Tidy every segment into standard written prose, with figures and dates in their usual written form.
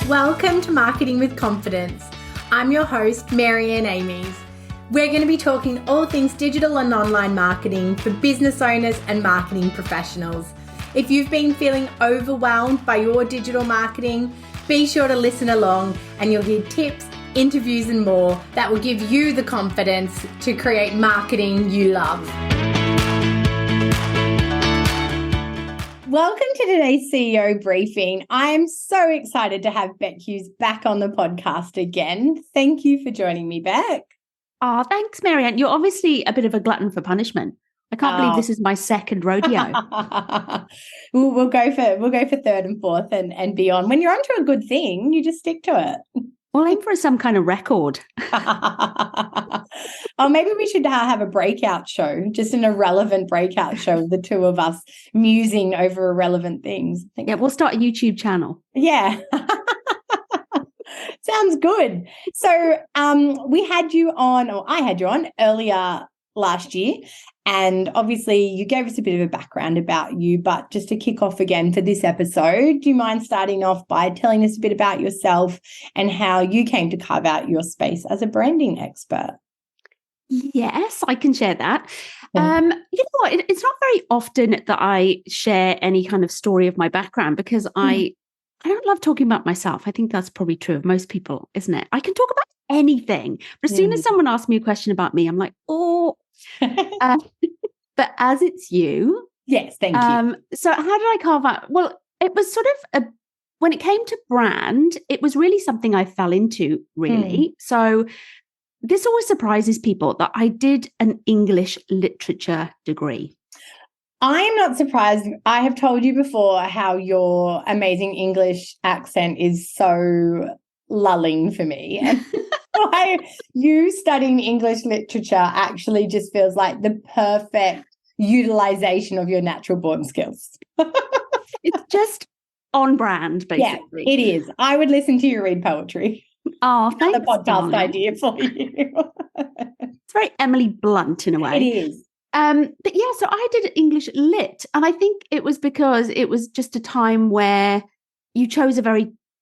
Welcome to Marketing with Confidence. I'm your host, Marianne Amies. We're going to be talking all things digital and online marketing for business owners and marketing professionals. If you've been feeling overwhelmed by your digital marketing, be sure to listen along and you'll hear tips, interviews and more that will give you the confidence to create marketing you love. Welcome to today's CEO briefing. I'm so excited to have Bec Hughes back on the podcast again. Thank you for joining me, Bec. Oh, thanks, Marianne. You're obviously a bit of a glutton for punishment. I can't believe this is my second rodeo. We'll go for third and fourth and beyond. When you're onto a good thing, you just stick to it. We'll aim for some kind of record. Oh, maybe we should have a breakout show, just an irrelevant breakout show of the two of us musing over irrelevant things. Yeah, we'll start a YouTube channel. Yeah. Sounds good. So I had you on earlier last year, and obviously you gave us a bit of a background about you, but just to kick off again for this episode, do you mind starting off by telling us a bit about yourself and how you came to carve out your space as a branding expert? Yes, I can share that. You know what? It's not very often that I share any kind of story of my background because I don't love talking about myself. I think that's probably true of most people, isn't it? I can talk about anything, but as soon as someone asks me a question about me, I'm like, oh. But as it's you. Yes, thank you. So how did I carve out? Well, it was sort of when it came to brand, it was really something I fell into, really. So this always surprises people that I did an English literature degree. I'm not surprised. I have told you before how your amazing English accent is so lulling for me. And why you studying English literature actually just feels like the perfect utilization of your natural born skills. It's just on brand, basically. Yeah, it is. I would listen to you read poetry. Oh, thanks. The podcast darling. idea for you. It's very Emily Blunt in a way. It is. But yeah, so I did English lit, and I think it was because it was just a time where you chose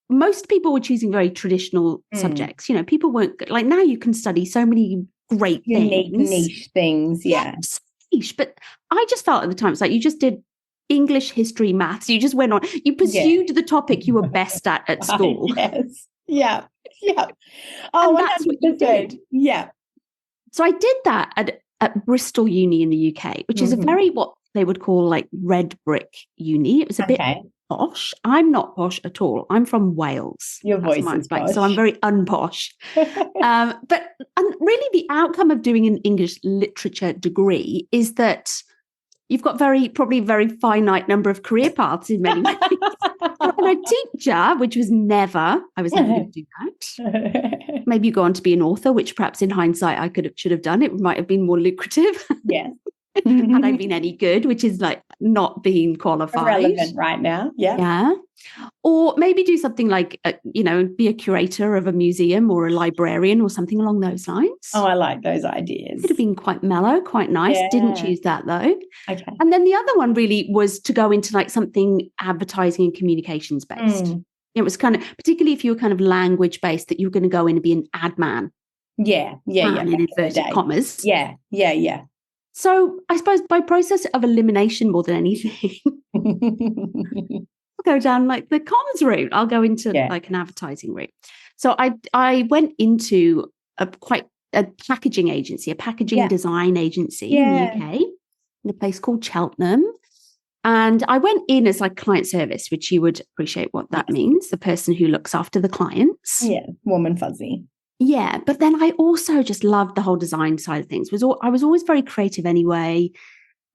most people were choosing very traditional subjects. You know, people weren't like now you can study so many great unique things. Niche things, yeah. Yes, niche. But I just felt at the time it's like you just did English, history, maths. You just went on. You pursued the topic you were best at school. Yes. Yeah. Yeah. Oh, and that's what you did. Yeah. So I did that at Bristol Uni in the UK, which is a very what they would call like red brick uni. It was a bit posh. I'm not posh at all. I'm from Wales. Your voice is posh. So I'm very unposh. But really the outcome of doing an English literature degree is that you've got probably very finite number of career paths in many ways. And a teacher, which was I was never going to do that. Maybe you go on to be an author, which perhaps in hindsight I should have done. It might have been more lucrative. Yes. Had I been any good, which is like not being qualified. Irrelevant right now. Yeah. Yeah. Or maybe do something like, be a curator of a museum or a librarian or something along those lines. Oh, I like those ideas. Could have been quite mellow, quite nice. Yeah. Didn't choose that though. Okay. And then the other one really was to go into like something advertising and communications based. It was kind of, particularly if you were kind of language based, that you were going to go in and be an ad man. Yeah. In inverted commas. Yeah. So I suppose by process of elimination more than anything, I'll go down like the comms route. I'll go into like an advertising route. So I went into a packaging agency, a packaging design agency in the UK, in a place called Cheltenham. And I went in as like client service, which you would appreciate what that means, the person who looks after the clients. Yeah, warm and fuzzy. Yeah, but then I also just loved the whole design side of things. I was always very creative anyway.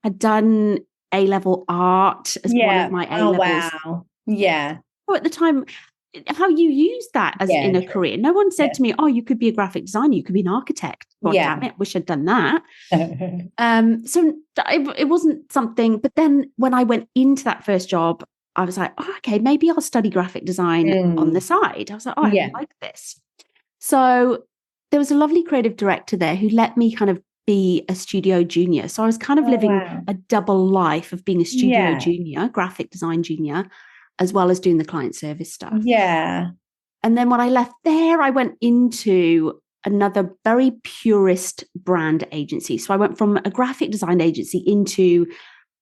I'd done A-level art as one of my A-levels. Oh, wow. Yeah. So at the time, how you use that as in a career. No one said to me, oh, you could be a graphic designer, you could be an architect. God damn it, wish I'd done that. So it wasn't something, but then when I went into that first job, I was like, oh, okay, maybe I'll study graphic design on the side. I was like, oh, I like this. So there was a lovely creative director there who let me kind of be a studio junior. So I was kind of living a double life of being a studio junior, graphic design junior, as well as doing the client service stuff. Yeah. And then when I left there, I went into another very purist brand agency. So I went from a graphic design agency into,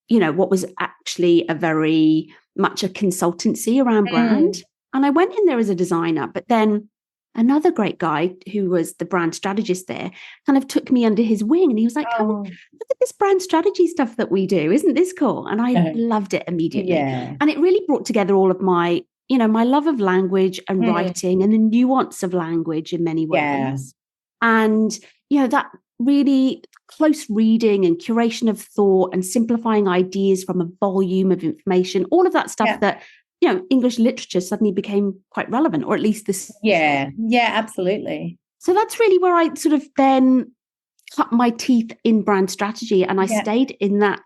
what was actually a very much a consultancy around brand. And I went in there as a designer, but then another great guy who was the brand strategist there kind of took me under his wing, and he was like, come on, look at this brand strategy stuff that we do. Isn't this cool? And I loved it immediately. Yeah. And it really brought together all of my, my love of language and writing and the nuance of language in many ways. Yeah. And, that really close reading and curation of thought and simplifying ideas from a volume of information, all of that stuff that, English literature suddenly became quite relevant, or at least this. Yeah, absolutely. So that's really where I sort of then cut my teeth in brand strategy, and I stayed in that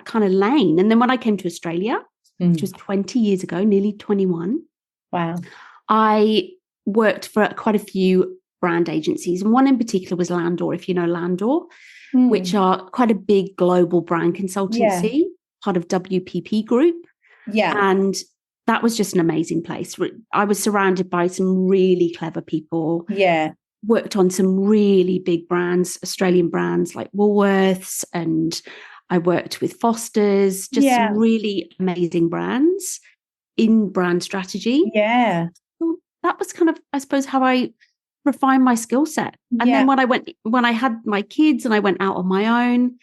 kind of lane. And then when I came to Australia, which was 20 years ago, nearly 21. Wow. I worked for quite a few brand agencies, and one in particular was Landor, if you know Landor, which are quite a big global brand consultancy, part of WPP Group. Yeah. And that was just an amazing place. I was surrounded by some really clever people. Yeah. Worked on some really big brands, Australian brands like Woolworths, and I worked with Foster's, just some really amazing brands in brand strategy. Yeah. So that was kind of, I suppose, how I refined my skill set. And then when I had my kids and I went out on my own,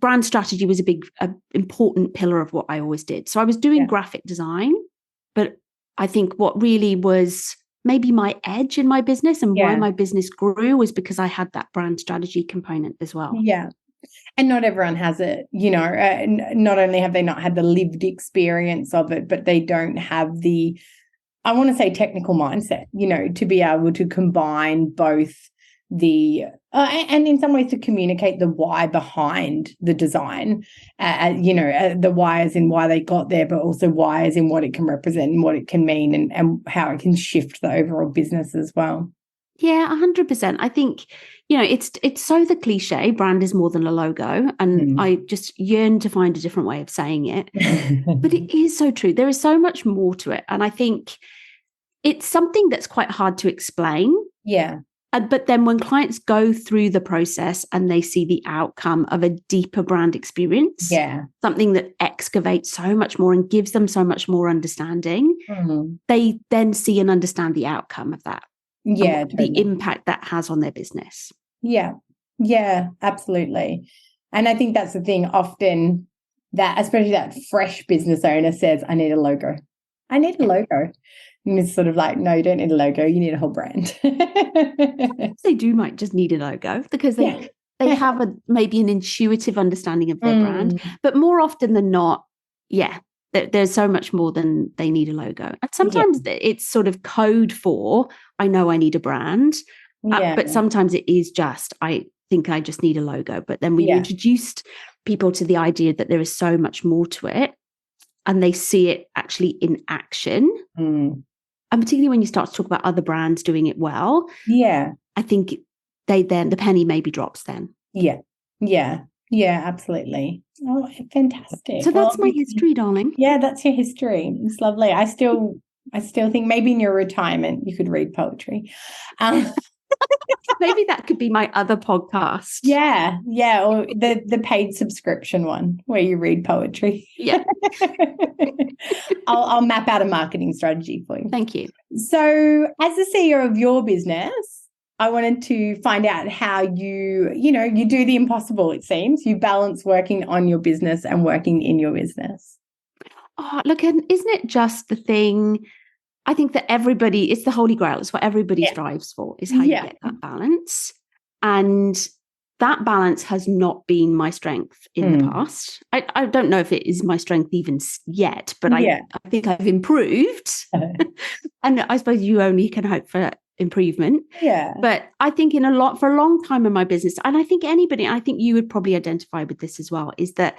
brand strategy was a important pillar of what I always did. So I was doing graphic design, but I think what really was maybe my edge in my business and why my business grew was because I had that brand strategy component as well. Yeah. And not everyone has it, not only have they not had the lived experience of it, but they don't have the, I want to say, technical mindset, to be able to combine both the, and in some ways to communicate the why behind the design, the why as in why they got there, but also why as in what it can represent and what it can mean and how it can shift the overall business as well. Yeah, 100%. I think, it's so the cliche, brand is more than a logo. And I just yearn to find a different way of saying it. But it is so true. There is so much more to it. And I think it's something that's quite hard to explain. Yeah. But then when clients go through the process and they see the outcome of a deeper brand experience, something that excavates so much more and gives them so much more understanding, they then see and understand the outcome of that. Yeah, totally. The impact that has on their business. Yeah, absolutely. And I think that's the thing often that, especially that fresh business owner says, I need a logo. And it's sort of like, no, you don't need a logo. You need a whole brand. They do might just need a logo because they have maybe an intuitive understanding of their brand. But more often than not, there's so much more than they need a logo. And sometimes it's sort of code for, I know I need a brand. But sometimes it is just, I think I just need a logo. But then we introduced people to the idea that there is so much more to it. And they see it actually in action. And particularly when you start to talk about other brands doing it well, I think the penny maybe drops then. Yeah, absolutely. Oh, fantastic. So that's my history, darling. Yeah, that's your history. It's lovely. I still think maybe in your retirement you could read poetry. Maybe that could be my other podcast. Yeah, or the paid subscription one where you read poetry. Yeah. I'll map out a marketing strategy for you. Thank you. So as the CEO of your business, I wanted to find out how you do the impossible, it seems. You balance working on your business and working in your business. Oh, look, and isn't it just the thing? I think that it's the holy grail. It's what everybody strives for, is how you get that balance. And that balance has not been my strength in the past. I don't know if it is my strength even yet, but I think I've improved. And I suppose you only can hope for improvement. Yeah. But I think for a long time in my business, and I think you would probably identify with this as well, is that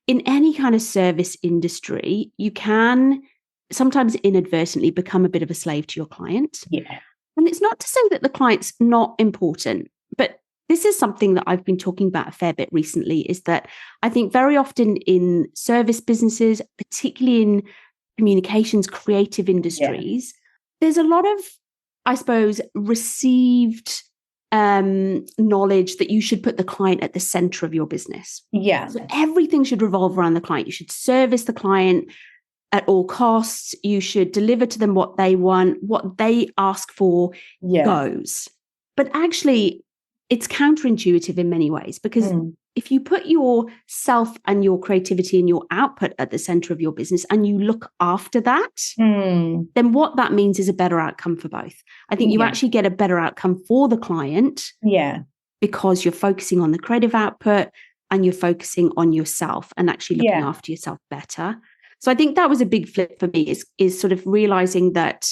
in any kind of service industry, you can sometimes inadvertently become a bit of a slave to your client. Yeah. And it's not to say that the client's not important, but this is something that I've been talking about a fair bit recently, is that I think very often in service businesses, particularly in communications, creative industries, there's a lot of I suppose, received knowledge that you should put the client at the center of your business. Yeah. So everything should revolve around the client. You should service the client at all costs. You should deliver to them what they want, what they ask for goes. But actually, it's counterintuitive in many ways, because if you put yourself and your creativity and your output at the center of your business and you look after that, then what that means is a better outcome for both. I think you actually get a better outcome for the client because you're focusing on the creative output and you're focusing on yourself and actually looking after yourself better. So I think that was a big flip for me, is sort of realizing that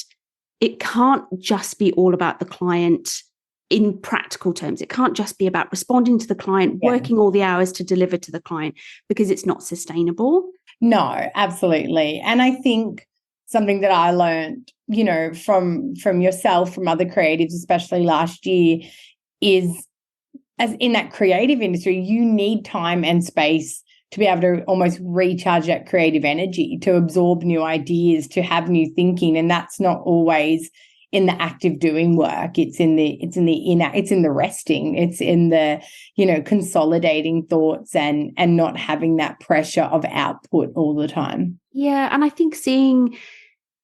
it can't just be all about the client in practical terms. It can't just be about responding to the client, working all the hours to deliver to the client, because it's not sustainable. No, absolutely. And I think something that I learned, you know, from yourself, from other creatives, especially last year, is as in that creative industry, you need time and space to be able to almost recharge that creative energy, to absorb new ideas, to have new thinking. And that's not always in the active doing work. It's in the resting. It's in the, you know, consolidating thoughts and not having that pressure of output all the time. Yeah. And I think seeing,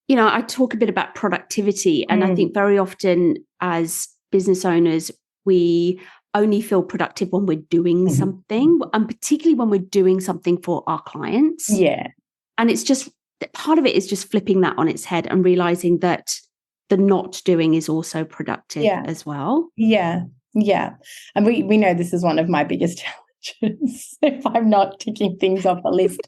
you know, I talk a bit about productivity, and I think very often as business owners, we only feel productive when we're doing something, and particularly when we're doing something for our clients. Yeah. And it's just, part of it is just flipping that on its head and realizing that the not doing is also productive as well. Yeah. Yeah. And we know this is one of my biggest challenges. If I'm not ticking things off the list,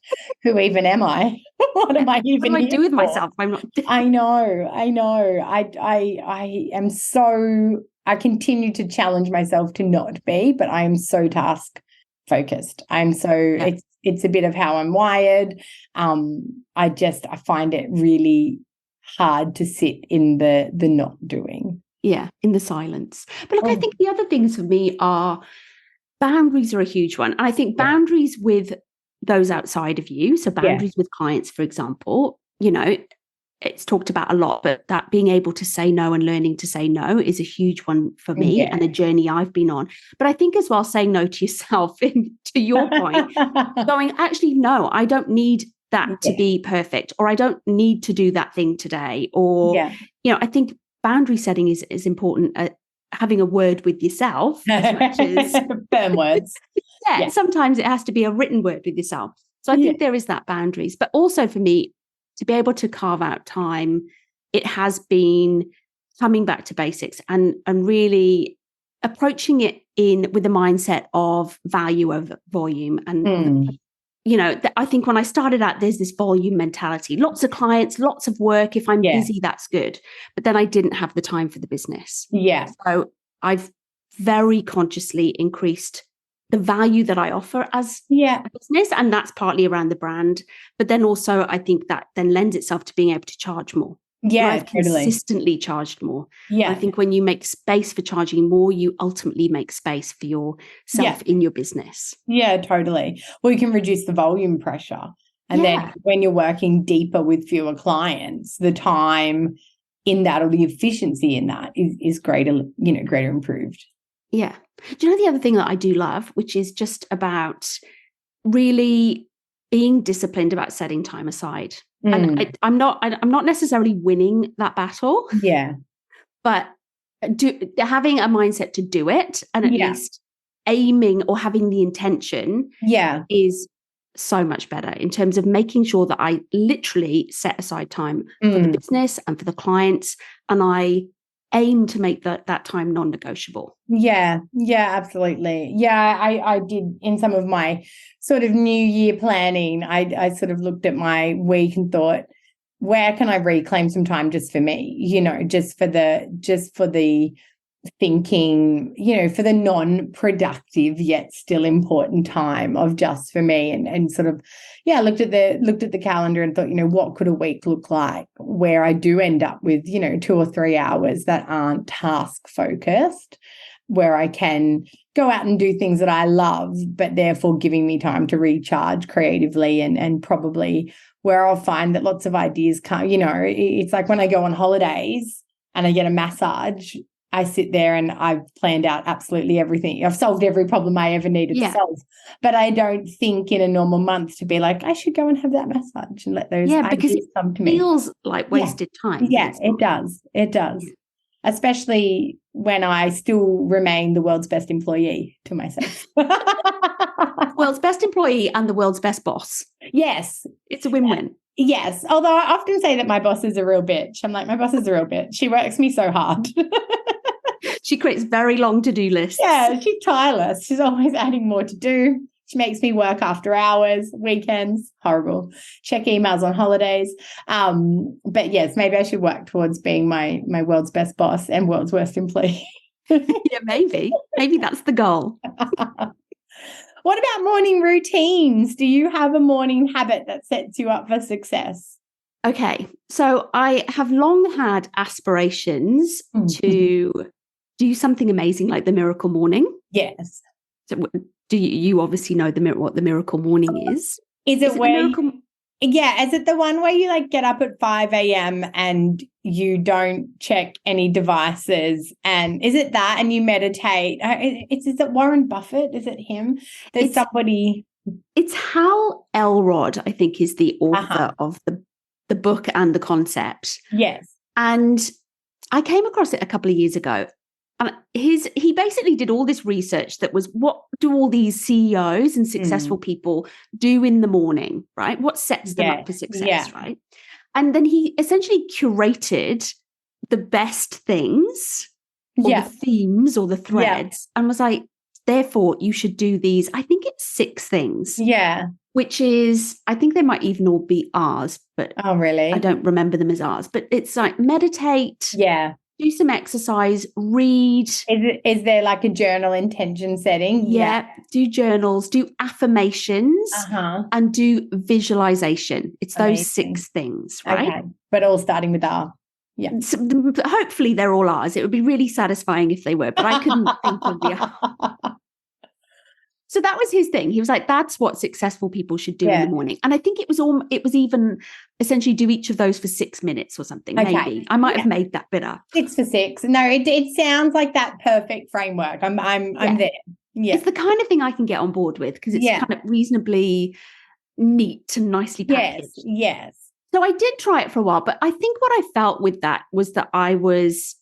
who even am I? What am I even what do I do with for? myself? I'm not. I know. I am so, I continue to challenge myself to not be, but I am so task focused. I'm so, it's a bit of how I'm wired. I find it really hard to sit in the not doing. Yeah, in the silence. But look, I think the other things for me are boundaries are a huge one. And I think boundaries with those outside of you, so boundaries with clients, for example, you know, it's talked about a lot, but that being able to say no and learning to say no is a huge one for me and a journey I've been on. But I think as well, saying no to yourself, and to your point, going, actually, no, I don't need that to be perfect, or I don't need to do that thing today. Or, you know, I think boundary setting is important. Having a word with yourself as much as firm words. Sometimes it has to be a written word with yourself. So I think there is that boundaries, but also for me, to be able to carve out time, it has been coming back to basics and really approaching it with the mindset of value over volume. And, you know, I think when I started out, there's this volume mentality, lots of clients, lots of work. If I'm busy, that's good. But then I didn't have the time for the business. Yeah. So I've very consciously increased the value that I offer as a business. And that's partly around the brand. But then also, I think that then lends itself to being able to charge more. Yeah, I've consistently charged more. Yeah. I think when you make space for charging more, you ultimately make space for yourself in your business. Yeah, totally. Well, you can reduce the volume pressure. And then when you're working deeper with fewer clients, the time in that, or the efficiency in that is greater, you know, greater improved. Yeah. Do you know the other thing that I do love, which is just about really being disciplined about setting time aside? And I'm not necessarily winning that battle. Yeah. But having a mindset to do it, and at least aiming or having the intention is so much better in terms of making sure that I literally set aside time for the business and for the clients, and I aim to make that time non-negotiable. Yeah, absolutely. Yeah, I did in some of my sort of New Year planning. I sort of looked at my week and thought, where can I reclaim some time just for me? You know, just for the thinking, you know, for the non-productive yet still important time of just for me, and sort of looked at the calendar and thought, you know, what could a week look like where I do end up with, you know, 2 or 3 hours that aren't task focused, where I can go out and do things that I love, but therefore giving me time to recharge creatively, and probably where I'll find that lots of ideas come, you know, it's like when I go on holidays, and I get a massage, I sit there and I've planned out absolutely everything. I've solved every problem I ever needed to solve. But I don't think in a normal month to be like, I should go and have that massage and let those ideas come to me. It feels like wasted time. Yeah, it does. It does. Yeah. Especially when I still remain the world's best employee to myself. World's best employee and the world's best boss. Yes. It's a win-win. Yes. Although I often say that my boss is a real bitch. I'm like, my boss is a real bitch. She works me so hard. She creates very long to-do lists. Yeah, she's tireless. She's always adding more to do. She makes me work after hours, weekends, horrible. Check emails on holidays. But yes, maybe I should work towards being my world's best boss and world's worst employee. Yeah, maybe. Maybe that's the goal. What about morning routines? Do you have a morning habit that sets you up for success? Okay, so I have long had aspirations to do something amazing like the miracle morning. Yes. So do you obviously know what the miracle morning is? Is it the one where you like get up at 5 a.m. and you don't check any devices? And is it that and you meditate? Is it Warren Buffett? Is it him? There's somebody. It's Hal Elrod, I think, is the author of the book and the concept. Yes. And I came across it a couple of years ago. And he basically did all this research that was, what do all these CEOs and successful people do in the morning, right? What sets them up for success, right? And then he essentially curated the best things, or the themes or the threads, and was like, therefore, you should do these. I think it's 6 things. Yeah. Which is, I think they might even all be ours, but oh, really? I don't remember them as ours. But it's like meditate. Yeah. Do some exercise, read. Is there like a journal intention setting? Yeah. Do journals, do affirmations, and do visualization. It's those 6 things, right? Okay. But all starting with R. Yeah. So, hopefully they're all ours. It would be really satisfying if they were, but I couldn't think of the So that was his thing. He was like, that's what successful people should do in the morning. And I think it was even essentially do each of those for 6 minutes or something. Maybe I might have made that bit up. 6 for 6. No, it sounds like that perfect framework. I'm there. Yeah. It's the kind of thing I can get on board with because it's kind of reasonably neat and nicely packaged. Yes. So I did try it for a while, but I think what I felt with that was that I was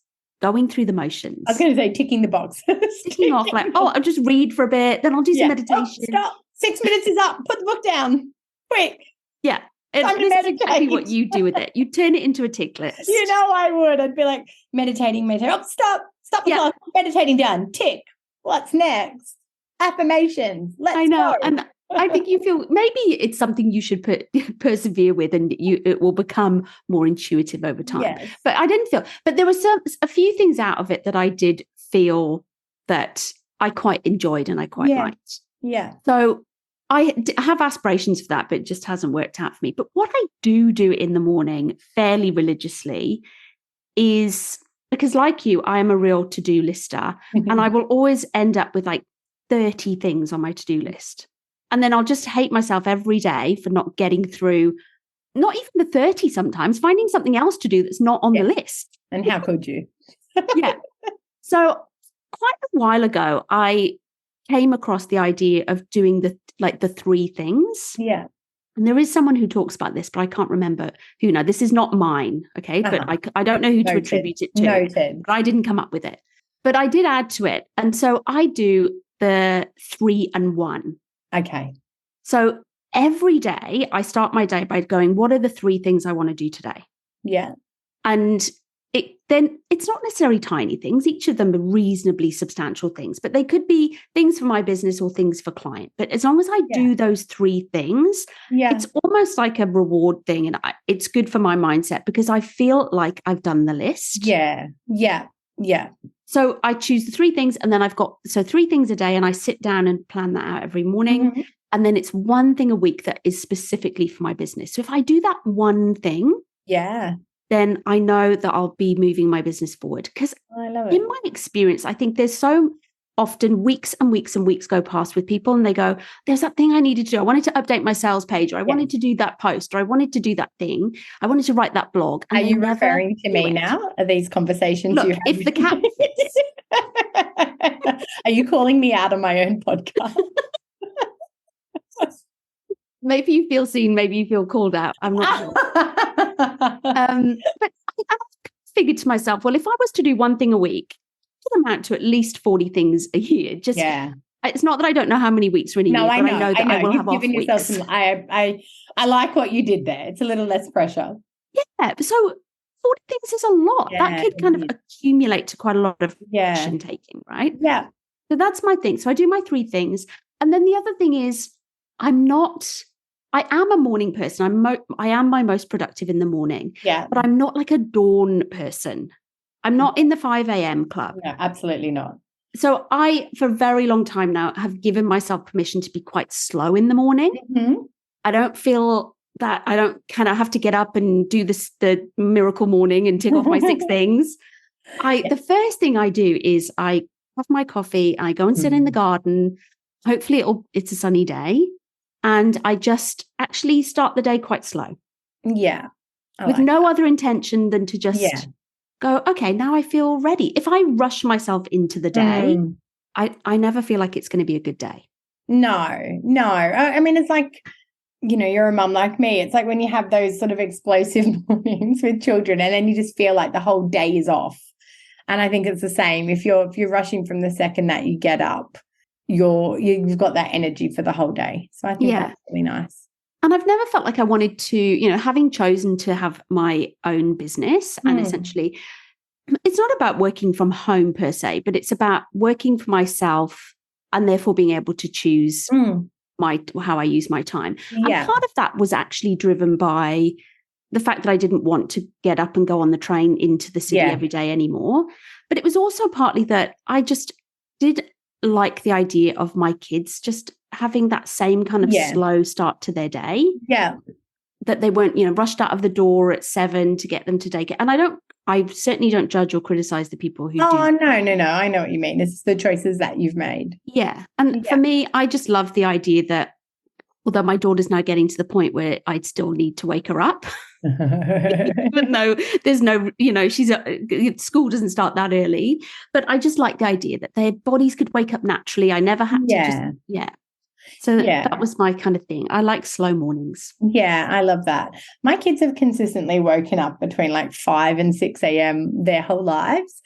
going through the motions. I was going to say ticking the box. Ticking off like, I'll just read for a bit, then I'll do some meditation. Oh, stop. 6 minutes is up. Put the book down. Quick. Yeah. And this is exactly what you do with it. You turn it into a tick list. You know I would. I'd be like, meditating. Oh, stop the clock. Meditating done. Tick. What's next? Affirmations. Let's go. And I think you feel maybe it's something you should persevere with, and it will become more intuitive over time. Yes. But I didn't feel. But there were a few things out of it that I did feel that I quite enjoyed and I quite liked. Yeah. So I have aspirations for that, but it just hasn't worked out for me. But what I do in the morning fairly religiously is, because like you, I am a real to-do lister, and I will always end up with like 30 things on my to-do list. And then I'll just hate myself every day for not getting through, not even the 30 sometimes, finding something else to do that's not on the list. And how could you? Yeah. So quite a while ago, I came across the idea of doing the 3 things. Yeah. And there is someone who talks about this, but I can't remember who. Now, this is not mine, okay? But I don't know who to attribute it to. Noted. But I didn't come up with it. But I did add to it. And so I do the 3 and 1. Okay. So every day I start my day by going, what are the 3 things I want to do today? Yeah. And it's not necessarily tiny things. Each of them are reasonably substantial things, but they could be things for my business or things for client. But as long as I do those 3 things, it's almost like a reward thing. And it's good for my mindset because I feel like I've done the list. Yeah. Yeah. Yeah. So I choose the 3 things, and then I've got 3 things a day, and I sit down and plan that out every morning. Mm-hmm. And then it's 1 thing a week that is specifically for my business. So if I do that 1 thing, then I know that I'll be moving my business forward. Because in my experience, I think there's so often weeks and weeks and weeks go past with people and they go, there's that thing I needed to do. I wanted to update my sales page, or I wanted to do that post, or I wanted to do that thing. I wanted to write that blog. Are you referring to me now? Are these conversations Look, you have? if the cat Are you calling me out on my own podcast? Maybe you feel seen, maybe you feel called out. I'm not sure. But I figured to myself, well, if I was to do one thing a week, it would amount to at least 40 things a year. It's not that I don't know how many weeks are in a year, but I know that I will have off weeks. I like what you did there. It's a little less pressure. Yeah. So 40 things is a lot. That could kind of accumulate to quite a lot of action taking, right? Yeah. So that's my thing. So I do my 3 things. And then the other thing is I am a morning person. I am my most productive in the morning. Yeah. But I'm not like a dawn person. I'm not in the 5 a.m. club. No, absolutely not. So I, for a very long time now, have given myself permission to be quite slow in the morning. Mm-hmm. I don't feel that I don't kind of have to get up and do the miracle morning and tick off my 6 things. The first thing I do is I have my coffee, I go and sit in the garden. Hopefully it's a sunny day. And I just actually start the day quite slow. Yeah. With no other intention than to just go, okay, now I feel ready. If I rush myself into the day, I never feel like it's going to be a good day. No. I mean, it's like, you're a mum like me. It's like when you have those sort of explosive mornings with children and then you just feel like the whole day is off. And I think it's the same. If you're rushing from the second that you get up, you've got that energy for the whole day. So I think that's really nice. And I've never felt like I wanted to, having chosen to have my own business and essentially it's not about working from home per se, but it's about working for myself and therefore being able to choose how I use my time. Yeah. And part of that was actually driven by the fact that I didn't want to get up and go on the train into the city every day anymore. But it was also partly that I just did like the idea of my kids just having that same kind of slow start to their day. Yeah. That they weren't, rushed out of the door at 7 to get them to daycare. And I certainly don't judge or criticize the people who do. Oh, no. I know what you mean. It's the choices that you've made. Yeah. And for me, I just love the idea that although my daughter's now getting to the point where I'd still need to wake her up. But no, there's no, school doesn't start that early. But I just like the idea that their bodies could wake up naturally. I never had to So that was my kind of thing. I like slow mornings. Yeah, I love that. My kids have consistently woken up between like 5 and 6 a.m. their whole lives.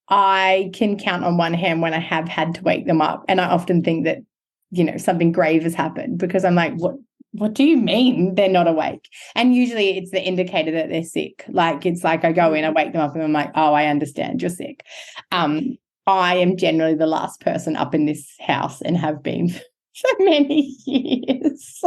I can count on one hand when I have had to wake them up. And I often think that, something grave has happened because I'm like, what do you mean they're not awake? And usually it's the indicator that they're sick. Like, it's like I go in, I wake them up and I'm like, oh, I understand, you're sick. I am generally the last person up in this house and have been for many years.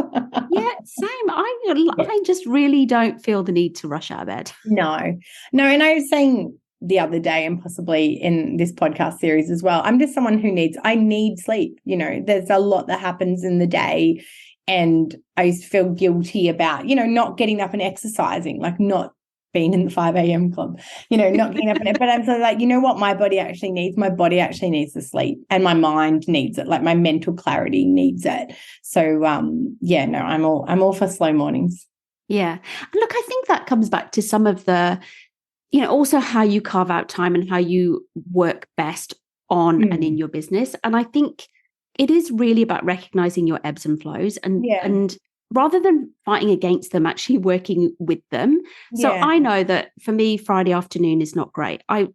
Yeah, same. I just really don't feel the need to rush out of bed. No. And I was saying the other day and possibly in this podcast series as well, I'm just someone who I need sleep. There's a lot that happens in the day and I used to feel guilty about, not getting up and exercising, like not being in the 5 a.m. club, not getting up. But I'm sort of like, what my body actually needs? My body actually needs to sleep and my mind needs it. Like my mental clarity needs it. So, I'm all for slow mornings. Yeah. Look, I think that comes back to some of the, also how you carve out time and how you work best on and in your business. And I think it is really about recognizing your ebbs and flows and rather than fighting against them, actually working with them. So I know that for me, Friday afternoon is not great. I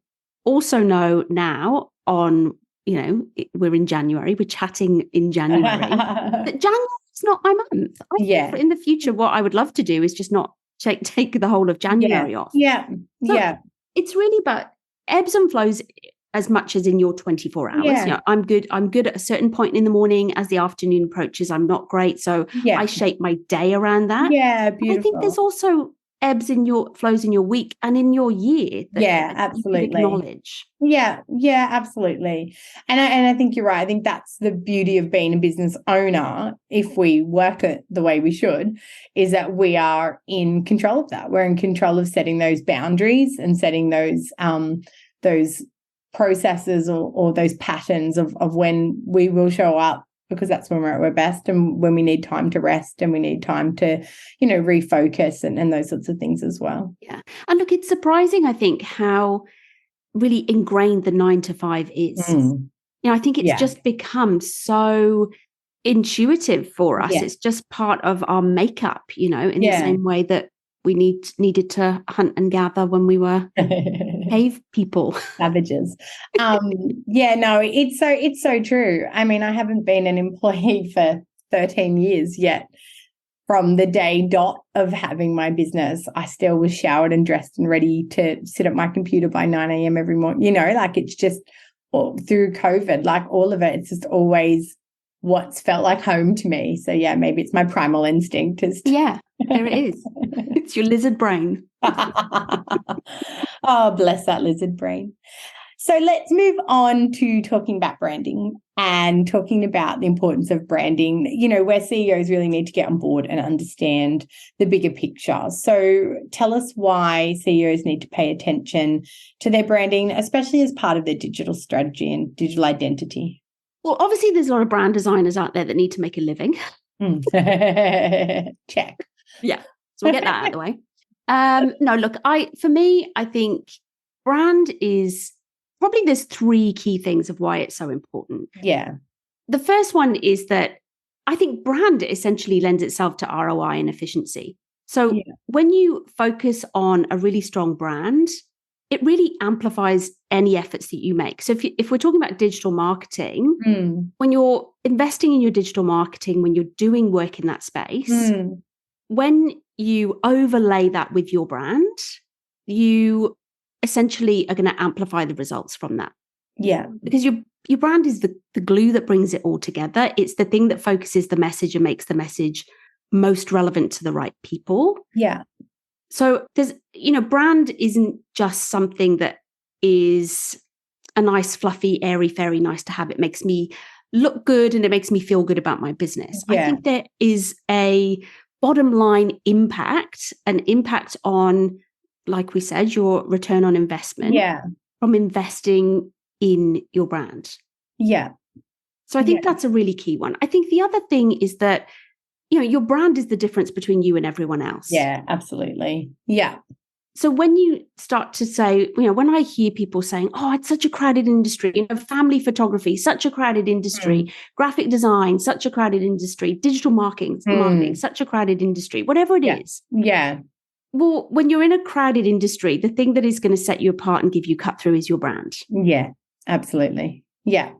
also know now we're in January, we're chatting in January, that January is not my month. I think in the future, what I would love to do is just not take the whole of January off. Yeah. So it's really about ebbs and flows as much as in your 24 hours. Yeah. I'm good at a certain point in the morning. As the afternoon approaches, I'm not great. So I shape my day around that. Yeah, beautiful. I think there's also flows in your week and in your year. Absolutely. You can acknowledge. Yeah, absolutely. And I think you're right. I think that's the beauty of being a business owner, if we work it the way we should, is that we are in control of that. We're in control of setting those boundaries and setting those processes or those patterns of when we will show up, because that's when we're at our best and when we need time to rest and we need time to, refocus and those sorts of things as well. Yeah. And look, it's surprising, I think, how really ingrained the 9 to 5 is. I think it's just become so intuitive for us. It's just part of our makeup, in the same way that we needed to hunt and gather when we were cave people. Savages. It's so true. I mean, I haven't been an employee for 13 years yet. From the day dot of having my business, I still was showered and dressed and ready to sit at my computer by 9 a.m. every morning. It's just through COVID, all of it, it's just always what's felt like home to me. So maybe it's my primal instinct. There it is. It's your lizard brain. Oh, bless that lizard brain. So let's move on to talking about branding and talking about the importance of branding, where CEOs really need to get on board and understand the bigger picture. So tell us why CEOs need to pay attention to their branding, especially as part of their digital strategy and digital identity. Well, obviously, there's a lot of brand designers out there that need to make a living. Check. Yeah. So we'll get that out of the way. No, look, I think brand is probably, there's 3 key things of why it's so important. Yeah. The first one is that I think brand essentially lends itself to ROI and efficiency. So when you focus on a really strong brand, it really amplifies any efforts that you make. So if we're talking about digital marketing, when you're investing in your digital marketing, when you're doing work in that space, when you overlay that with your brand, you essentially are going to amplify the results from that. Yeah. Because your brand is the glue that brings it all together. It's the thing that focuses the message and makes the message most relevant to the right people. Yeah. So there's, brand isn't just something that is a nice, fluffy, airy, fairy, nice to have. It makes me look good and it makes me feel good about my business. Yeah. I think there is a bottom line impact, an impact on, like we said, your return on investment from investing in your brand. Yeah. So I think that's a really key one. I think the other thing is that, your brand is the difference between you and everyone else. Yeah, absolutely. Yeah. So when you start to say, when I hear people saying, oh, it's such a crowded industry, family photography, such a crowded industry, graphic design, such a crowded industry, digital marketing, such a crowded industry, whatever it is. Yeah. Well, when you're in a crowded industry, the thing that is going to set you apart and give you cut through is your brand. Yeah, absolutely. Yeah.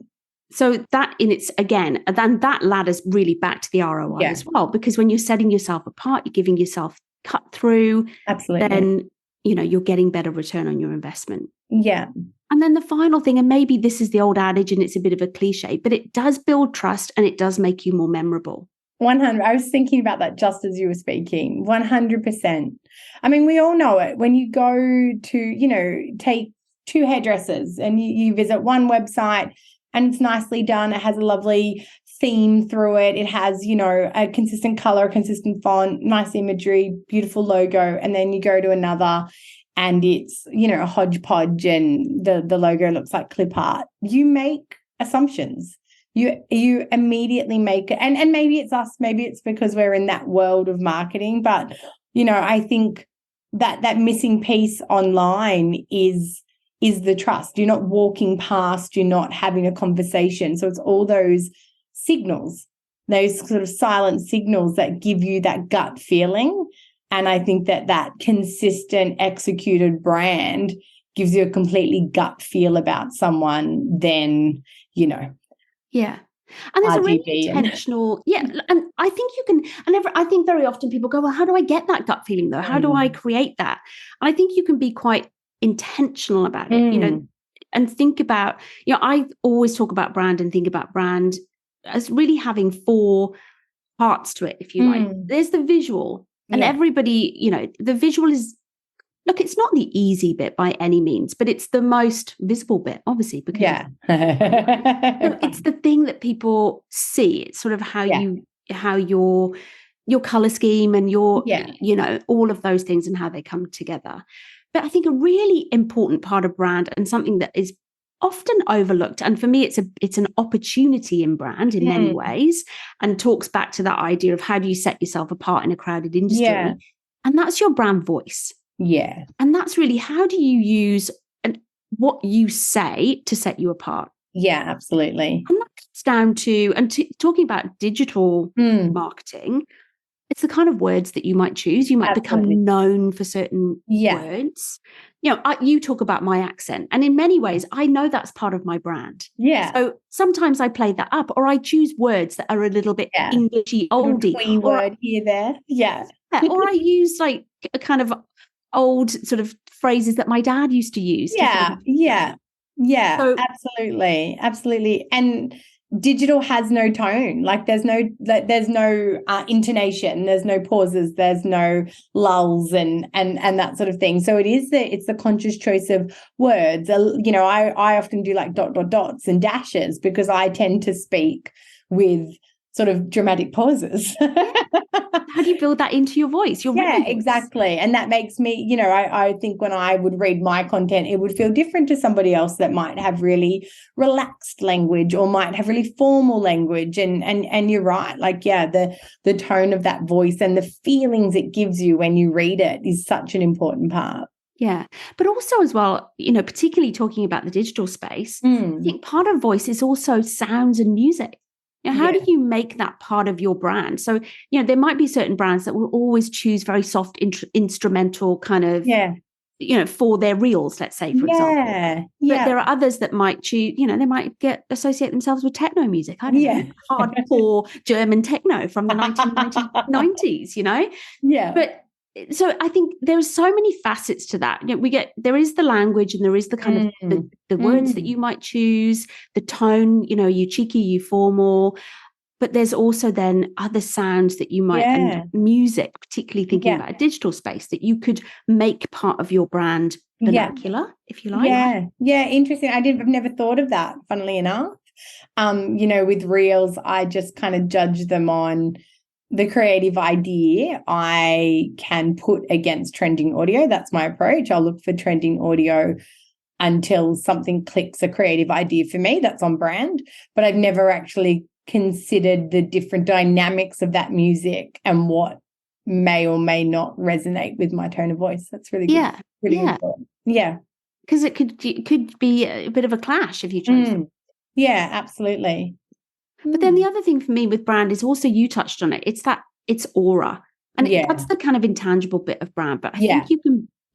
So that then that ladders really back to the ROI as well, because when you're setting yourself apart, you're giving yourself cut through. Absolutely. Then, you're getting better return on your investment. Yeah. And then the final thing, and maybe this is the old adage and it's a bit of a cliche, but it does build trust and it does make you more memorable. 100. I was thinking about that just as you were speaking. 100%. I mean, we all know it. When you go to, take 2 hairdressers and you visit one website and it's nicely done. It has a lovely theme through it. It has, a consistent color, consistent font, nice imagery, beautiful logo. And then you go to another and it's, a hodgepodge and the logo looks like clip art. You make assumptions. You immediately make it. And maybe it's us, maybe it's because we're in that world of marketing. But, I think that missing piece online is the trust. You're not walking past, you're not having a conversation. So it's all those signals, those sort of silent signals that give you that gut feeling. And I think that consistent executed brand gives you a completely gut feel about someone, then, Yeah. And there's a really intentional, and I think you can, I think very often people go, well, how do I get that gut feeling though? How do I create that? And I think you can be quite intentional about it, and think about, I always talk about brand and think about brand as really having 4 parts to it, if you like. There's the visual, and everybody, the visual is, look, it's not the easy bit by any means, but it's the most visible bit, obviously, because it's the thing that people see. It's sort of how your color scheme and your, all of those things and how they come together. But I think a really important part of brand and something that is often overlooked. And for me, it's an opportunity in brand in many ways, and talks back to that idea of how do you set yourself apart in a crowded industry? Yeah. And that's your brand voice. Yeah. And that's really, how do you use what you say to set you apart? Yeah, absolutely. And that comes down to, talking about digital marketing, it's the kind of words that you might choose. You might become known for certain words. You talk about my accent, and in many ways, I know that's part of my brand. Yeah. So sometimes I play that up, or I choose words that are a little bit Englishy, oldie, twee word here, there. Yeah. Or I use like a kind of old sort of phrases that my dad used to use. Yeah. So, absolutely. And digital has no tone. Like there's no intonation, there's no pauses, there's no lulls and that sort of thing. So it's the conscious choice of words. I often do like dots and dashes because I tend to speak with sort of dramatic pauses. How do you build that into your voice? Exactly. And that makes me, I think when I would read my content, it would feel different to somebody else that might have really relaxed language or might have really formal language. And you're right. Like, the tone of that voice and the feelings it gives you when you read it is such an important part. Yeah. But also as well, particularly talking about the digital space, I think part of voice is also sounds and music. How do you make that part of your brand? So, there might be certain brands that will always choose very soft instrumental kind of, for their reels, let's say, for example. But there are others that might choose, they might associate themselves with techno music. I don't know, hardcore German techno from the 1990s, Yeah. But so I think there's so many facets to that. There is the language, and there is the kind of the words that you might choose, the tone, you cheeky, you formal, but there's also then other sounds that you might, and music, particularly thinking about a digital space, that you could make part of your brand vernacular, if you like. Yeah. Interesting. I've never thought of that, funnily enough. With reels, I just kind of judge them on the creative idea I can put against trending audio. That's my approach. I'll look for trending audio until something clicks, a creative idea for me that's on brand. But I've never actually considered the different dynamics of that music and what may or may not resonate with my tone of voice. That's really good. Really important. Yeah. Because it could be a bit of a clash if you chose them. Yeah, absolutely. But then the other thing for me with brand is also, you touched on it, it's aura. And that's the kind of intangible bit of brand. But I think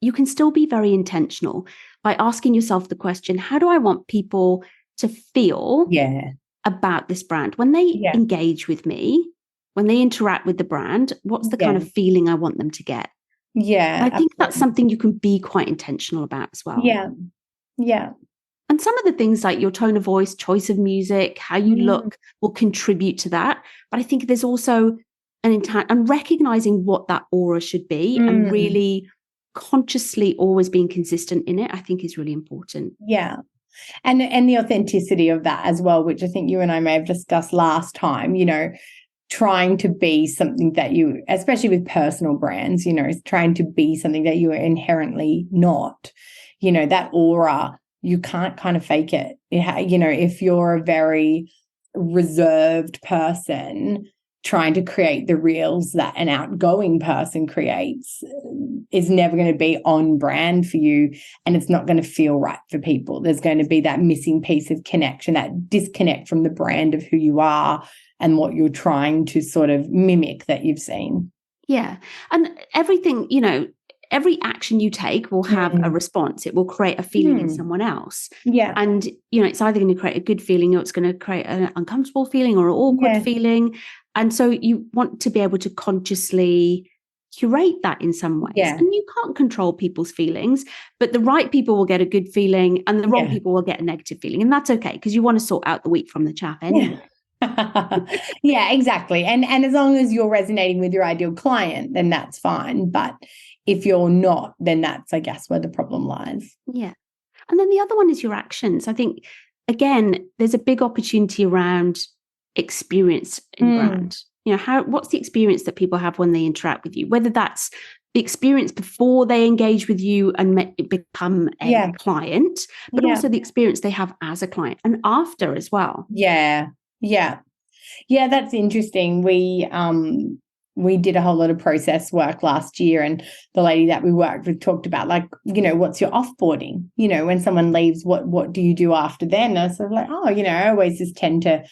you can still be very intentional by asking yourself the question, how do I want people to feel about this brand? When they engage with me, when they interact with the brand, what's the kind of feeling I want them to get? Yeah. And I think that's something you can be quite intentional about as well. Yeah. Yeah. And some of the things like your tone of voice, choice of music, how you look will contribute to that. But I think there's also an intent and recognizing what that aura should be and really consciously always being consistent in it, I think is really important. Yeah. And the authenticity of that as well, which I think you and I may have discussed last time, trying to be something that you, especially with personal brands, trying to be something that you are inherently not, that aura, you can't kind of fake it. If you're a very reserved person trying to create the reels that an outgoing person creates is never going to be on brand for you, and it's not going to feel right for people. There's going to be that missing piece of connection, that disconnect from the brand of who you are and what you're trying to sort of mimic that you've seen. Yeah. And everything, every action you take will have a response. It will create a feeling in someone else. Yeah. And, it's either going to create a good feeling or it's going to create an uncomfortable feeling or an awkward feeling. And so you want to be able to consciously curate that in some ways. Yeah. And you can't control people's feelings, but the right people will get a good feeling and the wrong people will get a negative feeling. And that's okay, because you want to sort out the wheat from the chaff anyway. Yeah, exactly. And as long as you're resonating with your ideal client, then that's fine. But if you're not, then that's, I guess, where the problem lies. Yeah. And then the other one is your actions. I think, again, there's a big opportunity around experience in brand. What's the experience that people have when they interact with you, whether that's the experience before they engage with you and become a client, but also the experience they have as a client and after as well. Yeah, that's interesting. We did a whole lot of process work last year, and the lady that we worked with talked about, like, what's your offboarding? When someone leaves, what do you do after then? And I was sort of like, I always just tend to,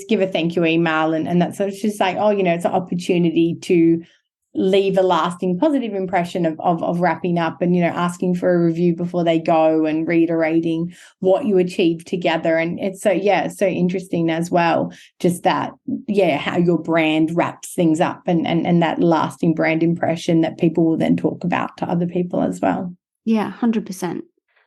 give a thank you email and that sort of, just like, it's an opportunity to leave a lasting positive impression of wrapping up and, asking for a review before they go and reiterating what you achieved together. And it's so interesting as well, just that, how your brand wraps things up and that lasting brand impression that people will then talk about to other people as well. Yeah, 100%.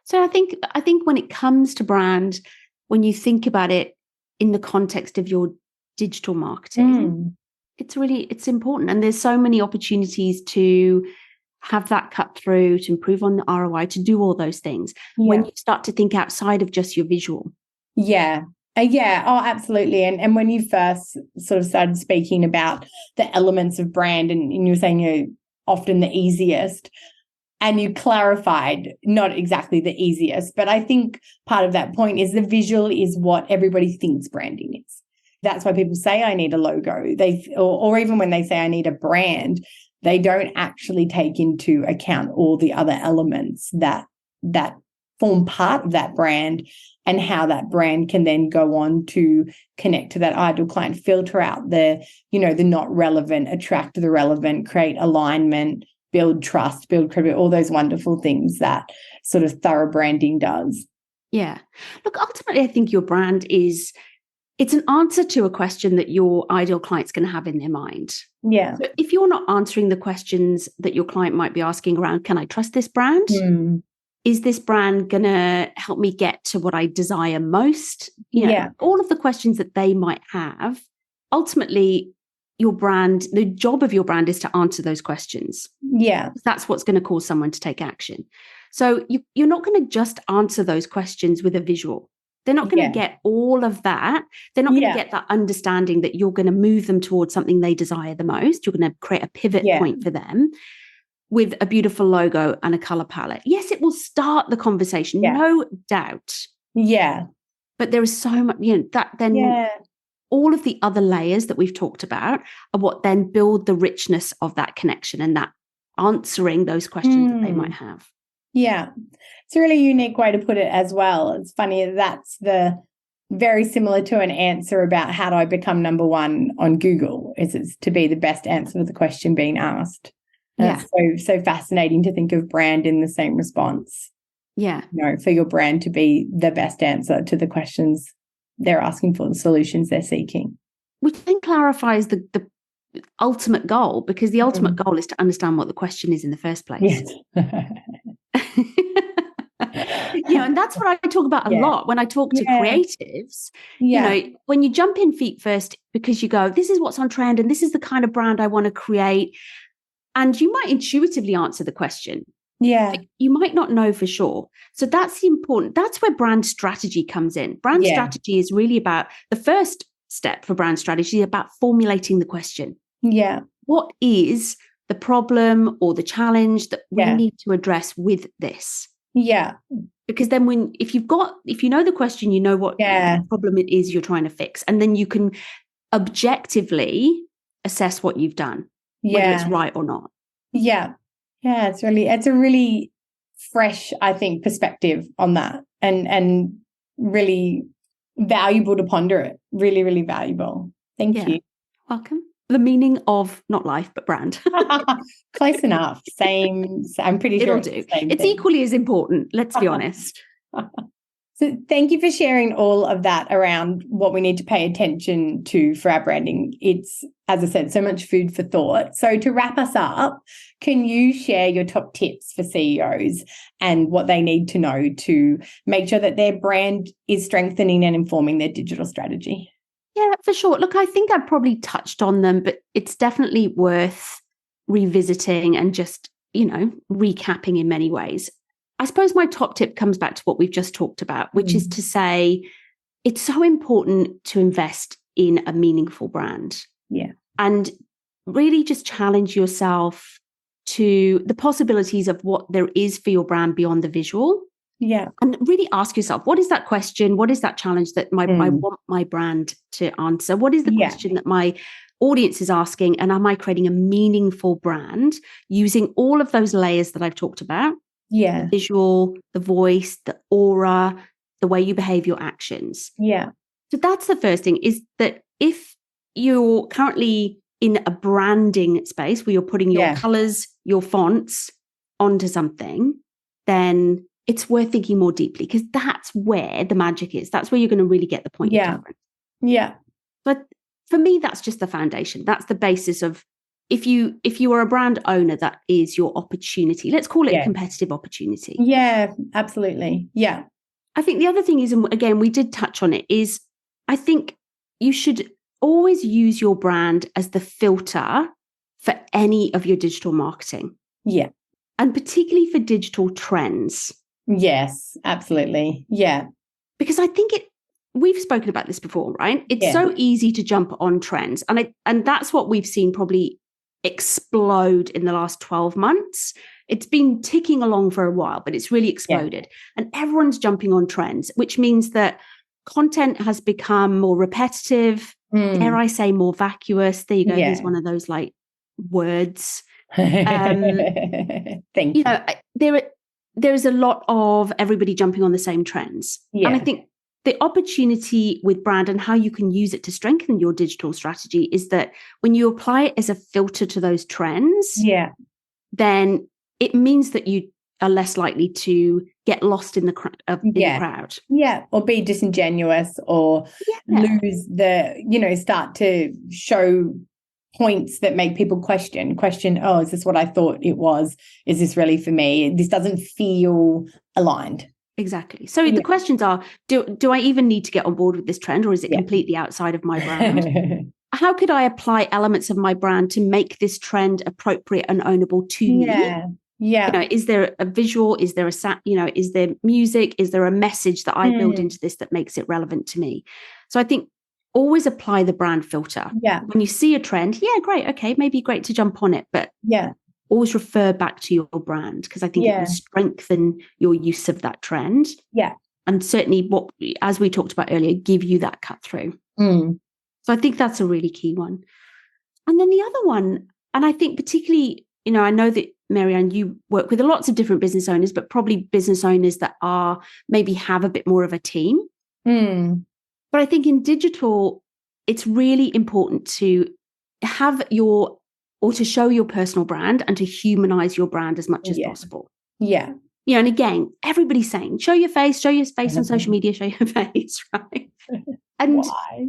So I think when it comes to brand, when you think about it in the context of your digital marketing, it's important. And there's so many opportunities to have that cut through, to improve on the ROI, to do all those things when you start to think outside of just your visual. Yeah. Oh, absolutely. And when you first sort of started speaking about the elements of brand and you were saying you're often the easiest, and you clarified not exactly the easiest, but I think part of that point is the visual is what everybody thinks branding is. That's why people say I need a logo. Or even when they say I need a brand, they don't actually take into account all the other elements that form part of that brand and how that brand can then go on to connect to that ideal client, filter out the not relevant, attract the relevant, create alignment, build trust, build credibility, all those wonderful things that sort of thorough branding does. Yeah. Look, ultimately, I think your brand it's an answer to a question that your ideal client's going to have in their mind. Yeah. So if you're not answering the questions that your client might be asking around, can I trust this brand? Is this brand going to help me get to what I desire most? All of the questions that they might have, ultimately, your brand, the job of your brand is to answer those questions. Yeah. That's what's going to cause someone to take action. So you're not going to just answer those questions with a visual. They're not going to get all of that. They're not going to get that understanding that you're going to move them towards something they desire the most. You're going to create a pivot point for them with a beautiful logo and a color palette. Yes, it will start the conversation, no doubt. Yeah. But there is so much, that then all of the other layers that we've talked about are what then build the richness of that connection and that answering those questions that they might have. Yeah. It's a really unique way to put it as well. It's funny, that's very similar to an answer about how do I become number one on Google, is to be the best answer to the question being asked. And it's so fascinating to think of brand in the same response. Yeah. For your brand to be the best answer to the questions they're asking for, the solutions they're seeking. Which then clarifies the ultimate goal, because the ultimate goal is to understand what the question is in the first place. Yes. And that's what I talk about a lot when I talk to creatives. When you jump in feet first, because you go, this is what's on trend and this is the kind of brand I want to create. And you might intuitively answer the question. Yeah. You might not know for sure. So that's where brand strategy comes in. Brand strategy is really about the first step for brand strategy, about formulating the question. Yeah. What is the problem or the challenge that we need to address with this? Yeah. Because then if you know the question, you know what problem it is you're trying to fix. And then you can objectively assess what you've done, whether it's right or not. Yeah. Yeah. It's a really fresh, I think, perspective on that and really valuable to ponder it. Really, really valuable. Thank you. Welcome. The meaning of not life, but brand. Close enough. Same. I'm pretty sure it'll do. It's equally as important. Let's be honest. So thank you for sharing all of that around what we need to pay attention to for our branding. It's, as I said, so much food for thought. So to wrap us up, can you share your top tips for CEOs and what they need to know to make sure that their brand is strengthening and informing their digital strategy? Yeah, for sure. Look, I think I've probably touched on them, but it's definitely worth revisiting and just, recapping in many ways. I suppose my top tip comes back to what we've just talked about, which is to say it's so important to invest in a meaningful brand. Yeah. And really just challenge yourself to the possibilities of what there is for your brand beyond the visual. Yeah. And really ask yourself, what is that question? What is that challenge that I want my brand to answer? What is the question that my audience is asking? And am I creating a meaningful brand using all of those layers that I've talked about? Yeah. The visual, the voice, the aura, the way you behave, your actions. Yeah. So that's the first thing, is that if you're currently in a branding space where you're putting your colors, your fonts onto something, then it's worth thinking more deeply, because that's where the magic is. That's where you're going to really get the point of difference. Yeah. But for me, that's just the foundation. That's the basis of, if you are a brand owner, that is your opportunity. Let's call it a competitive opportunity. Yeah, absolutely. Yeah. I think the other thing is, and again, we did touch on it, is I think you should always use your brand as the filter for any of your digital marketing. Yeah. And particularly for digital trends. Yes, absolutely. Yeah. Because I think we've spoken about this before, right? It's so easy to jump on trends. And that's what we've seen probably explode in the last 12 months. It's been ticking along for a while, but it's really exploded. And everyone's jumping on trends, which means that content has become more repetitive, dare I say more vacuous. There you go. Here's one of those like words. Thank you. There's a lot of everybody jumping on the same trends. And I think the opportunity with brand and how you can use it to strengthen your digital strategy is that when you apply it as a filter to those trends, then it means that you are less likely to get lost in the crowd. Yeah, or be disingenuous, or lose start to show points that make people question, oh, is this what I thought it was? Is this really for me? This doesn't feel aligned. Exactly. So the questions are, do I even need to get on board with this trend, or is it completely outside of my brand? How could I apply elements of my brand to make this trend appropriate and ownable to me? Yeah. Is there a visual? Is there is there music? Is there a message that I build into this that makes it relevant to me? So I think always apply the brand filter. Yeah. When you see a trend, great. Okay, maybe great to jump on it, but always refer back to your brand, because I think it will strengthen your use of that trend. Yeah. And certainly, as we talked about earlier, give you that cut through. So I think that's a really key one. And then the other one, and I think particularly, I know that Marianne, you work with lots of different business owners, but probably business owners that maybe have a bit more of a team. But I think in digital, it's really important to have to show your personal brand and to humanize your brand as much as possible. Yeah. And again, everybody's saying, show your face on social media, show your face, right? And why?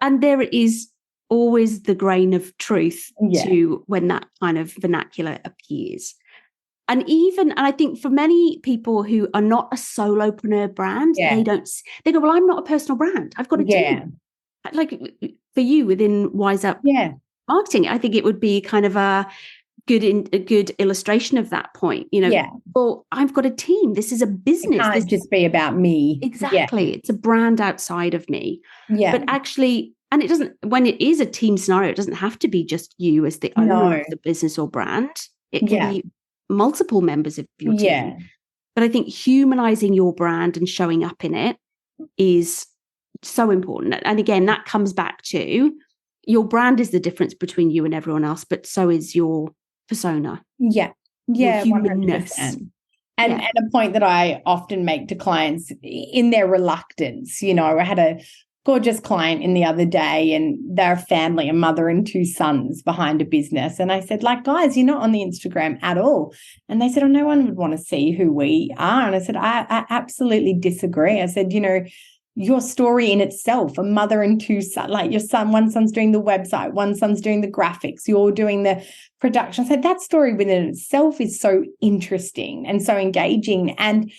And there is always the grain of truth to when that kind of vernacular appears. And I think for many people who are not a solopreneur brand, they go, well, I'm not a personal brand. I've got a team. Like for you within Wise Up Marketing, I think it would be kind of a good illustration of that point. Well, I've got a team. This is a business. It can't just be about me. Exactly. It's a brand outside of me. But actually, and it doesn't, when it is a team scenario, it doesn't have to be just you as the owner of the business or brand. It can be multiple members of your team. But I think humanizing your brand and showing up in it is so important. And again, that comes back to your brand is the difference between you and everyone else, but so is your persona. Your humanness. 100%. And a point that I often make to clients in their reluctance, I had a gorgeous client in the other day, and they're a family, a mother and two sons behind a business. And I said, guys, you're not on the Instagram at all. And they said, oh, no one would want to see who we are. And I said, I absolutely disagree. I said, your story in itself, a mother and two sons, like your son, one son's doing the website, one son's doing the graphics, you're doing the production. I said, that story within itself is so interesting and so engaging. And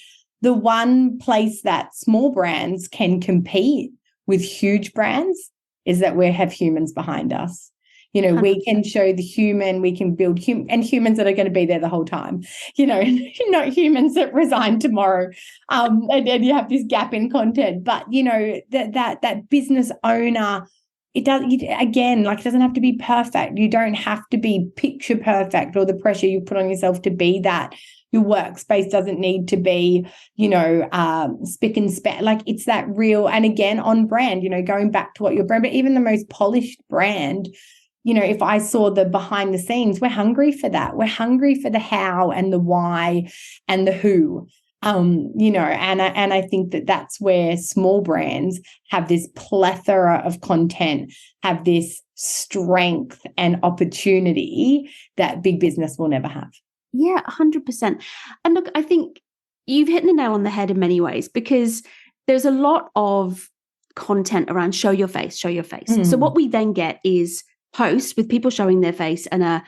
the one place that small brands can compete with huge brands is that we have humans behind us. 100%. We can show the human, we can build and humans that are going to be there the whole time, not humans that resign tomorrow. And you have this gap in content, but that business owner it does, again, like, it doesn't have to be perfect. You don't have to be picture perfect, or the pressure you put on yourself to be that. Your workspace doesn't need to be, spick and span. Like, it's that real, and again, on brand, going back to what your brand, but even the most polished brand, if I saw the behind the scenes, we're hungry for that. We're hungry for the how and the why and the who. And I think that that's where small brands have this plethora of content, have this strength and opportunity that big business will never have. Yeah, 100%. And look, I think you've hit the nail on the head in many ways, because there's a lot of content around show your face, show your face. So what we then get is posts with people showing their face, and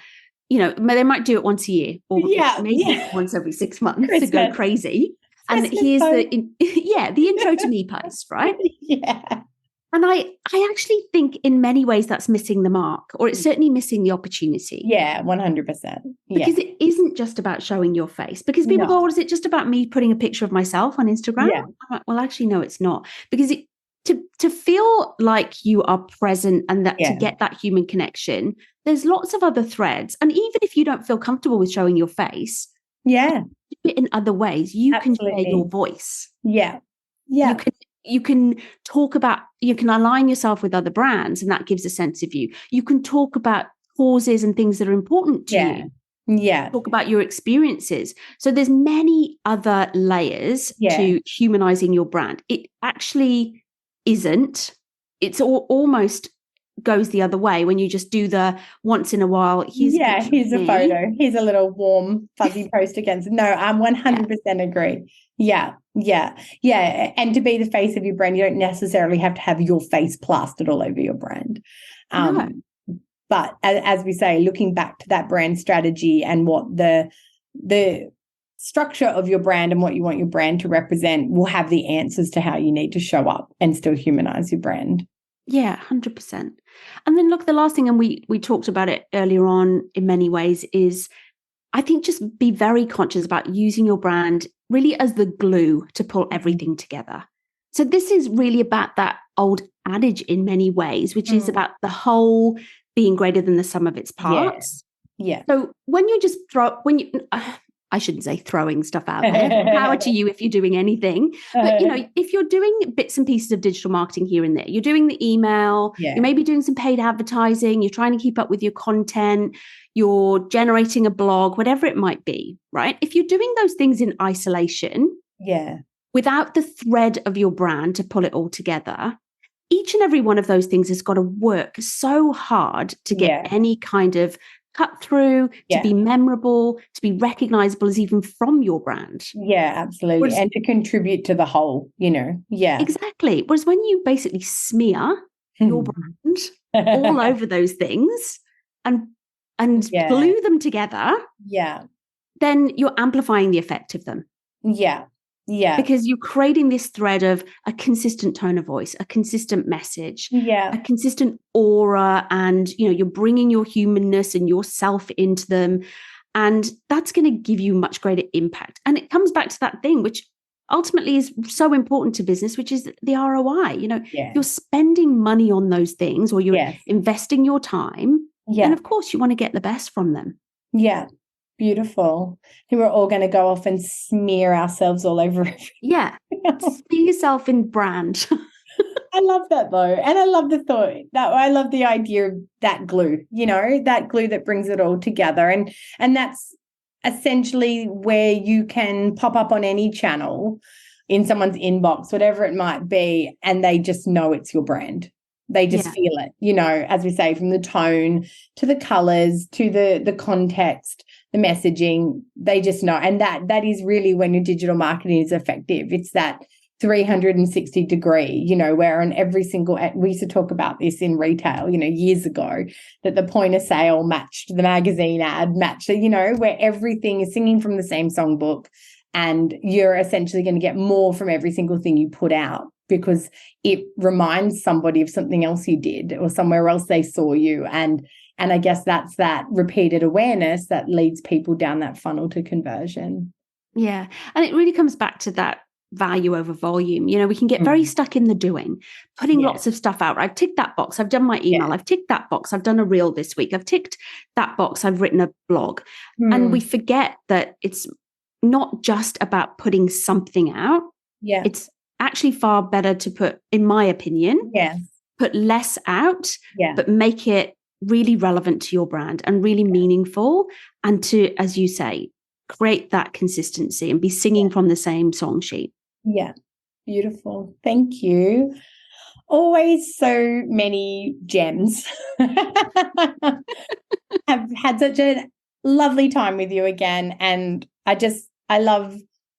they might do it once a year, or maybe once every 6 months to go crazy. And here's the intro to me post, right? Yeah. And I actually think in many ways that's missing the mark, or it's certainly missing the opportunity. Yeah, 100%. Because it isn't just about showing your face. Because people go, is it just about me putting a picture of myself on Instagram? Yeah. I'm like, well, actually, no, it's not. Because to feel like you are present and that to get that human connection, there's lots of other threads. And even if you don't feel comfortable with showing your face, in other ways, you can share your voice. Yeah. You can talk about, you can align yourself with other brands, and that gives a sense of you. You can talk about causes and things that are important to you. Yeah. Talk about your experiences. So there's many other layers to humanizing your brand. It actually isn't. It's almost goes the other way when you just do the once in a while. Here's a photo. Here's a little warm, fuzzy post against. No, I'm 100% agree. Yeah. And to be the face of your brand, you don't necessarily have to have your face plastered all over your brand. No. But as we say, looking back to that brand strategy and what the structure of your brand and what you want your brand to represent will have the answers to how you need to show up and still humanize your brand. Yeah, 100%. And then look, the last thing, and we talked about it earlier on in many ways, is I think just be very conscious about using your brand really as the glue to pull everything together. So this is really about that old adage in many ways, which is about the whole being greater than the sum of its parts. Yeah. So when you just I shouldn't say throwing stuff out there, power to you if you're doing anything. But, if you're doing bits and pieces of digital marketing here and there, you're doing the email, you're maybe doing some paid advertising, you're trying to keep up with your content, you're generating a blog, whatever it might be, right? If you're doing those things in isolation, without the thread of your brand to pull it all together, each and every one of those things has got to work so hard to get any kind of cut through, to be memorable, to be recognizable as even from your brand. Yeah, absolutely. And to contribute to the whole, Exactly. Whereas when you basically smear your brand all over those things and glue them together, then you're amplifying the effect of them. Yeah. Because you're creating this thread of a consistent tone of voice, a consistent message, a consistent aura, and, you're bringing your humanness and yourself into them. And that's going to give you much greater impact. And it comes back to that thing, which ultimately is so important to business, which is the ROI. You're spending money on those things, or you're investing your time. And of course, you want to get the best from them. Yeah. Beautiful. We're all going to go off and smear ourselves all over it. Yeah. Smear yourself in brand. I love that though. And I love the thought that I love the idea of that glue, that glue that brings it all together. And that's essentially where you can pop up on any channel in someone's inbox, whatever it might be, and they just know it's your brand. They just feel it, as we say, from the tone to the colors to the context, the messaging, they just know. And that is really when your digital marketing is effective. It's that 360 degree, where on every single, we used to talk about this in retail, years ago, that the point of sale matched the magazine ad, matched, where everything is singing from the same songbook, and you're essentially going to get more from every single thing you put out, because it reminds somebody of something else you did or somewhere else they saw you. And I guess that's that repeated awareness that leads people down that funnel to conversion. Yeah. And it really comes back to that value over volume. We can get very stuck in the doing, putting lots of stuff out. I've ticked that box. I've done my email. I've ticked that box. I've done a reel this week. I've ticked that box. I've written a blog. And we forget that it's not just about putting something out. Yeah. It's actually far better to put, in my opinion, put less out, but make it really relevant to your brand and really meaningful, and to, as you say, create that consistency and be singing from the same song sheet. Yeah. Beautiful. Thank you. Always so many gems. I've had such a lovely time with you again. And I love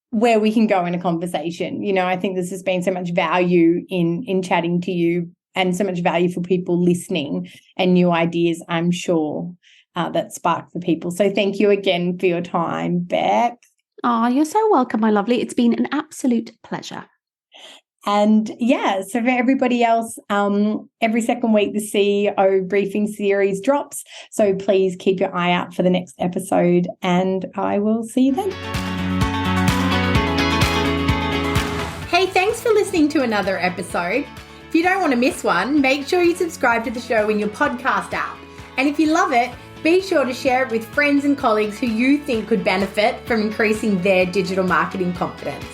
where we can go in a conversation. I think this has been so much value in chatting to you, and so much value for people listening, and new ideas, I'm sure, that spark for people. So thank you again for your time, Bec. Oh, you're so welcome, my lovely. It's been an absolute pleasure. And so for everybody else, every second week, the CEO briefing series drops. So please keep your eye out for the next episode, and I will see you then. Hey, thanks for listening to another episode. If you don't want to miss one, make sure you subscribe to the show in your podcast app. And if you love it, be sure to share it with friends and colleagues who you think could benefit from increasing their digital marketing confidence.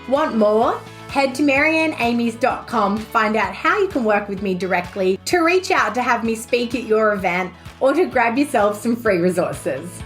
Want more? Head to marianneamies.com to find out how you can work with me directly, to reach out to have me speak at your event, or to grab yourself some free resources.